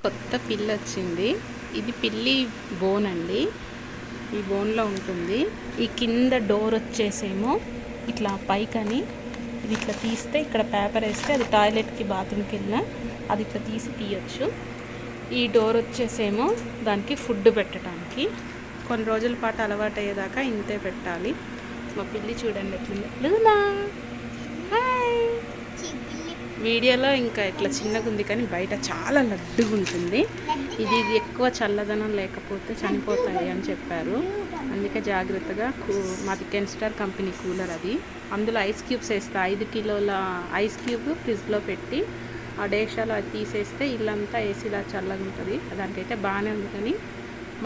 కొత్త పిల్లి వచ్చింది. ఇది పిల్లి బోన్ అండి. ఈ బోన్లో ఉంటుంది. ఈ కింద డోర్ వచ్చేసేమో ఇట్లా పైకని ఇది ఇట్లా తీస్తే ఇక్కడ పేపర్ వేస్తే అది టాయిలెట్కి బాత్రూమ్కి వెళ్ళినా అది ఇట్లా తీయొచ్చు. ఈ డోర్ వచ్చేసేమో దానికి ఫుడ్ పెట్టడానికి. కొన్ని రోజుల పాటు అలవాటు అయ్యేదాకా ఇంతే పెట్టాలి. మా పిల్లి చూడండి ఎట్లుంది. Luna hi. వీడియోలో ఇంకా ఇట్లా చిన్నగా ఉంది కానీ బయట చాలా లడ్డుగా ఉంటుంది. ఇది ఎక్కువ చల్లదనం లేకపోతే చనిపోతాయి అని చెప్పారు. అందుకే జాగ్రత్తగా మాది కెన్స్టార్ కంపెనీ కూలర్ అది. అందులో ఐస్ క్యూబ్స్ వేస్తా. 5 కిలోల ఐస్ క్యూబ్ ఫ్రిడ్జ్లో పెట్టి ఆ డేషాలో అది తీసేస్తే ఇల్లంతా ఏసీలా చల్లగా ఉంటుంది. దానికైతే బాగానే ఉంది. కానీ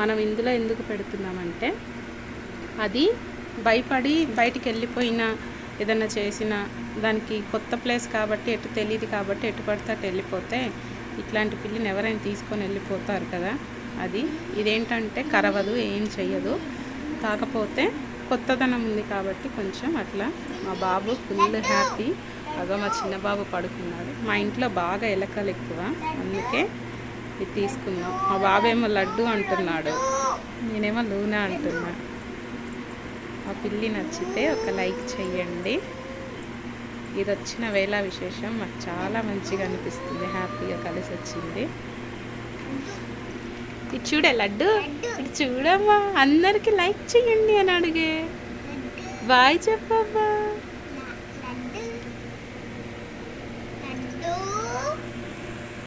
మనం ఇందులో ఎందుకు పెడుతున్నామంటే అది భయపడి బయటికి వెళ్ళిపోయినా ఏదన్నా చేసినా దానికి కొత్త ప్లేస్ కాబట్టి ఎటు తెలియదు కాబట్టి ఎటు పడితే అటు వెళ్ళిపోతే ఇట్లాంటి పిల్లిని ఎవరైనా తీసుకొని వెళ్ళిపోతారు కదా. అది ఇదేంటంటే కరవదు, ఏం చెయ్యదు. కాకపోతే కొత్తదనం ఉంది కాబట్టి కొంచెం అట్లా. మా బాబు ఫుల్ హ్యాపీ. అదో మా చిన్న బాబు పడుకున్నాడు. మా ఇంట్లో బాగా ఎలకలు ఎక్కువ, అందుకే ఇది తీసుకున్నాం. మా బాబేమో లడ్డు అంటున్నాడు, నేనేమో లూనా అంటున్నా. ఆ పిల్లి నచ్చితే ఒక లైక్ చెయ్యండి. ఇది వచ్చిన వేళ విశేషం మాకు చాలా మంచిగా అనిపిస్తుంది. హ్యాపీగా కలిసి వచ్చింది. ఇది చూడే లడ్డు, ఇది చూడమ్మా. అందరికీ లైక్ చెయ్యండి అని అడిగే. బాయ్ చెప్పమ్మా.